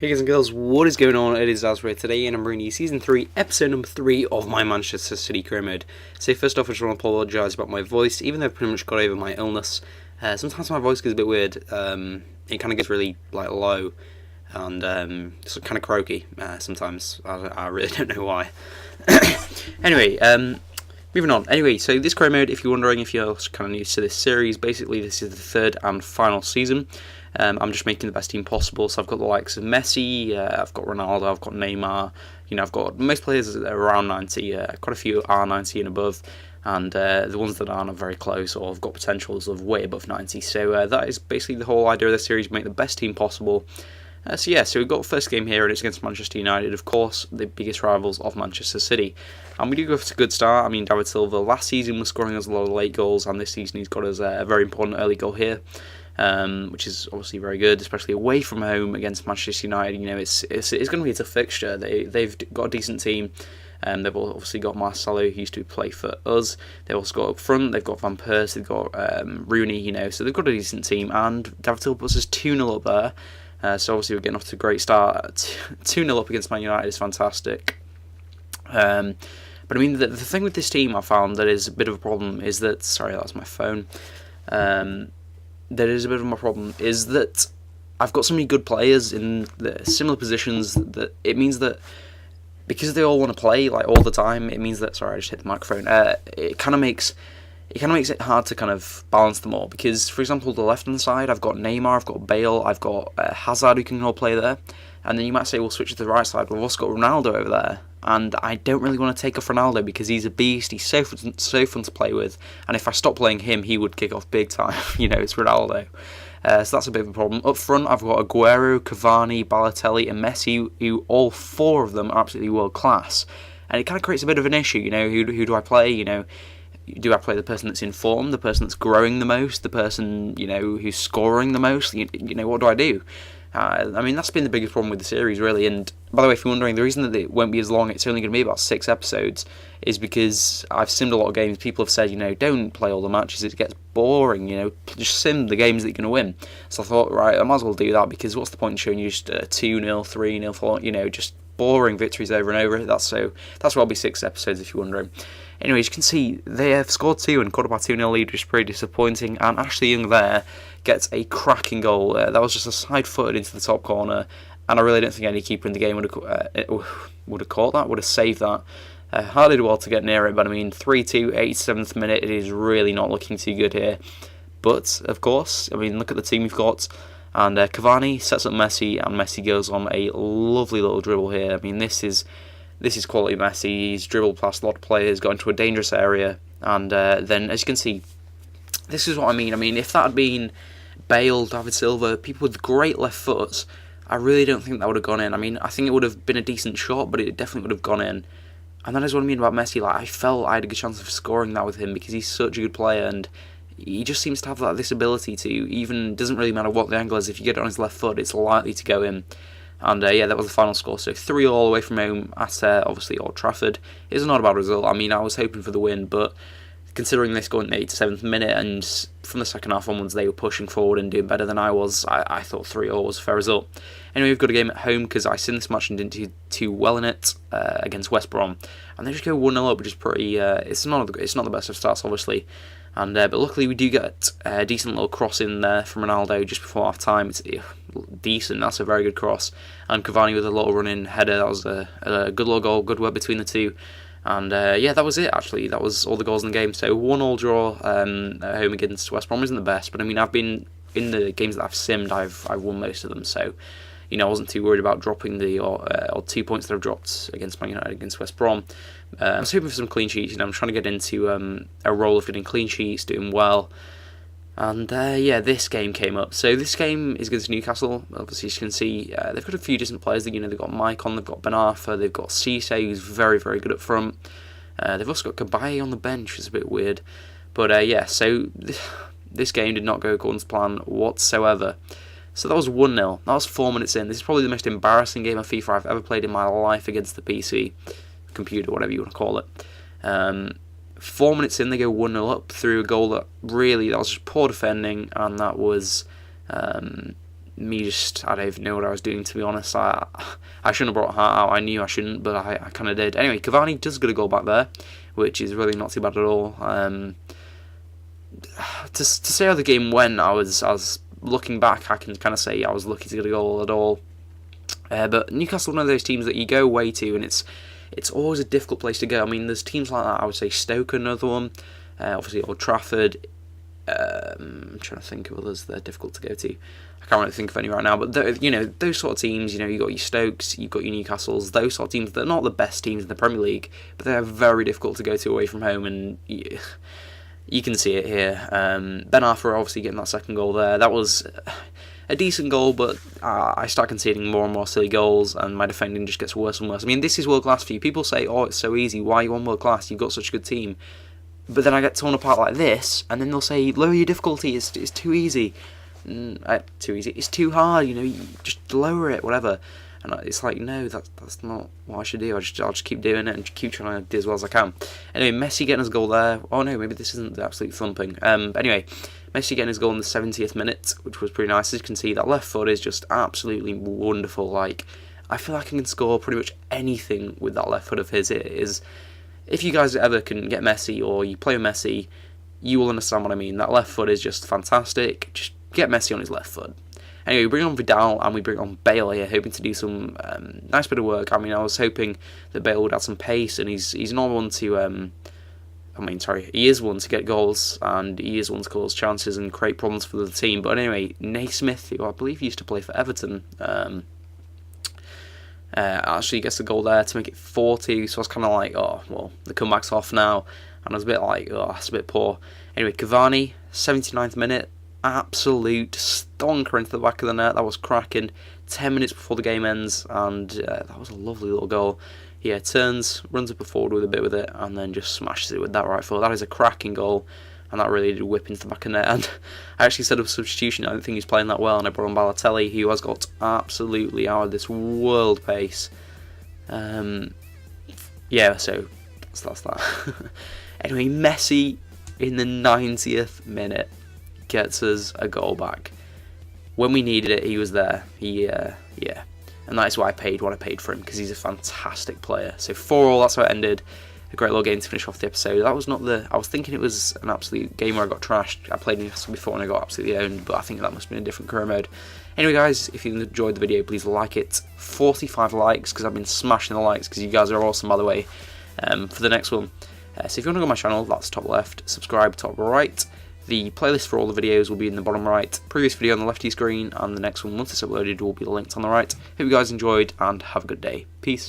Hey guys and girls, what is going on? It is Zazzri today, and I'm bringing you Season 3, Episode number 3 of my Manchester City career mode. So first off, I just want to apologise about my voice, even though I've pretty much got over my illness. Sometimes my voice gets a bit weird, it kind of gets really low, and it's kind of croaky sometimes. I really don't know why. Anyway, moving on. Anyway, so this career mode, if you're wondering, if you're kind of new to this series, basically this is the third and final season. I'm just making the best team possible, so I've got the likes of Messi, I've got Ronaldo, I've got Neymar, I've got most players that are around 90, quite a few are 90 and above, and the ones that aren't are very close or have got potentials of way above 90, so that is basically the whole idea of the series, make the best team possible. So we've got the first game here, and it's against Manchester United, of course, the biggest rivals of Manchester City. And we do go for a good start. I mean, David Silva last season was scoring us a lot of late goals, and this season he's got us a very important early goal here. Which is obviously very good, especially away from home against Manchester United. It's going to be a tough fixture. They've got a decent team. They've obviously got Marcelo, who used to play for us. They've also got up front, they've got Van Persie, they've got Rooney, so they've got a decent team. And David Silva puts us 2-0 up there. So obviously we're getting off to a great start. 2-0 up against Man United is fantastic. But I mean, the thing with this team I found that is a bit of a problem is that... Sorry, that's my phone. That is a bit of my problem, is that I've got so many good players in the similar positions that it means that because they all want to play all the time, it means that, sorry, I just hit the microphone, it kind of makes it hard to kind of balance them all, because, for example, the left-hand side, I've got Neymar, I've got Bale, I've got Hazard who can all play there, and then you might say, we'll switch to the right side, well, we've also got Ronaldo over there, and I don't really want to take off Ronaldo because he's a beast, he's so fun to play with, and if I stop playing him, he would kick off big time, it's Ronaldo. So that's a bit of a problem. Up front, I've got Aguero, Cavani, Balotelli, and Messi, who all four of them are absolutely world class, and it kind of creates a bit of an issue, who do I play, do I play the person that's in form, the person that's growing the most, the person, who's scoring the most, what do I do? I mean, that's been the biggest problem with the series, really, and by the way, if you're wondering, the reason that it won't be as long, it's only going to be about 6 episodes, is because I've simmed a lot of games. People have said, don't play all the matches, it gets boring, just sim the games that you're going to win. So I thought, right, I might as well do that, because what's the point in showing you just 2-0, 3-0, 4, just boring victories over and over. That's why I'll be 6 episodes, if you're wondering. Anyway, as you can see, they have scored 2 and caught up by 2-0 lead, which is pretty disappointing, and Ashley Young there gets a cracking goal. That was just a side-footed into the top corner, and I really don't think any keeper in the game would have caught that, would have saved that. Hardly did well to get near it, but I mean, 3-2, 87th minute, it is really not looking too good here. But, of course, I mean, look at the team we've got, and Cavani sets up Messi, and Messi goes on a lovely little dribble here. I mean, this is quality Messi. He's dribbled past a lot of players, got into a dangerous area, and then, as you can see, this is what I mean. I mean, if that had been Bale, David Silva, people with great left foots, I really don't think that would have gone in. I mean, I think it would have been a decent shot, but it definitely would have gone in. And that is what I mean about Messi. I felt I had a good chance of scoring that with him because he's such a good player, and he just seems to have this ability to, even, doesn't really matter what the angle is, if you get it on his left foot, it's likely to go in. And that was the final score. So 3-all away from home at, obviously, Old Trafford. It's not a bad result. I mean, I was hoping for the win, but considering this going in the 87th minute, and from the second half onwards they were pushing forward and doing better than I was, I thought 3-all was a fair result. Anyway, we've got a game at home because I seen this match and didn't do too well in it against West Brom, and they just go 1-0 up, which is pretty. It's not the best of starts, obviously, and but luckily we do get a decent little cross in there from Ronaldo just before half time. It's decent. That's a very good cross, and Cavani with a little run-in header. That was a good little goal, good work between the two. And that was it, actually. That was all the goals in the game. So 1-all draw at home against West Brom isn't the best, but I mean, I've been in the games that I've simmed, I've won most of them. So I wasn't too worried about dropping the or 2 points that I've dropped against Man United, against West Brom. I was hoping for some clean sheets. I'm trying to get into a role of getting clean sheets, doing well. And this game came up. So this game is against Newcastle. Obviously, as you can see, they've got a few decent players. They've got Maicon, they've got Ben Arfa, they've got Cisse, who's very, very good up front. They've also got Cabaye on the bench, which is a bit weird. But so this game did not go according to plan whatsoever. So that was 1-0. That was 4 minutes in. This is probably the most embarrassing game of FIFA I've ever played in my life against the PC, computer, whatever you want to call it. 4 minutes in, they go 1-0 up through a goal that was just poor defending, and that was me just, I don't even know what I was doing, to be honest. I shouldn't have brought Hart out. I knew I shouldn't, but I kind of did. Anyway, Cavani does get a goal back there, which is really not too bad at all. To say how the game went, I was looking back, I can kind of say I was lucky to get a goal at all. But Newcastle are one of those teams that you go away to, and it's always a difficult place to go. I mean, there's teams like that. I would say Stoke, another one. Obviously, Old Trafford. I'm trying to think of others that are difficult to go to. I can't really think of any right now, but those sort of teams, you got your Stokes, you've got your Newcastles, those sort of teams, they're not the best teams in the Premier League, but they're very difficult to go to away from home, and you can see it here. Ben Arthur obviously getting that second goal there. That was a decent goal, but I start conceding more and more silly goals, and my defending just gets worse and worse. I mean, this is world class for you. People say, oh, it's so easy, why are you on world class? You've got such a good team. But then I get torn apart like this, and then they'll say, lower your difficulty, it's too easy. Too easy, it's too hard, you just lower it, whatever. And it's like, no, that's not what I should do. I'll just keep doing it and keep trying to do as well as I can. Anyway, Messi getting his goal there. Oh no, maybe this isn't the absolute thumping. But anyway, Messi getting his goal in the 70th minute, which was pretty nice. As you can see, that left foot is just absolutely wonderful. Like, I feel like I can score pretty much anything with that left foot of his. It is. If you guys ever can get Messi or you play with Messi, you will understand what I mean. That left foot is just fantastic. Just get Messi on his left foot. Anyway, we bring on Vidal and we bring on Bale here, hoping to do some nice bit of work. I mean, I was hoping that Bale would add some pace, and he's not one to... he is one to get goals, and he is one to cause chances and create problems for the team. But anyway, Naismith, who I believe used to play for Everton... actually gets the goal there to make it 4-2, so I was kind of like, oh, well, the comeback's off now, and I was a bit like, oh, it's a bit poor. Anyway, Cavani, 79th minute, absolute stonker into the back of the net. That was cracking. 10 minutes before the game ends, and that was a lovely little goal. Yeah, turns, runs up and forward with a bit with it, and then just smashes it with that right foot. That is a cracking goal, and that really did whip into the back of the net. And I actually set up a substitution. I don't think he's playing that well, and I brought on Balotelli, who has got absolutely out of this world pace. Yeah, so that's that. Anyway, Messi in the 90th minute gets us a goal back. When we needed it, he was there. Yeah. And that is why I paid what I paid for him, because he's a fantastic player. So 4-4, that's how it ended. A great little game to finish off the episode. That was not I was thinking it was an absolute game where I got trashed. I played Newcastle before and I got absolutely owned, but I think that must have been a different career mode. Anyway, guys, if you enjoyed the video, please like it. 45 likes, because I've been smashing the likes, because you guys are awesome, by the way, for the next one. So if you want to go on my channel, that's top left. Subscribe, top right. The playlist for all the videos will be in the bottom right. Previous video on the lefty screen, and the next one, once it's uploaded, will be linked on the right. Hope you guys enjoyed, and have a good day. Peace.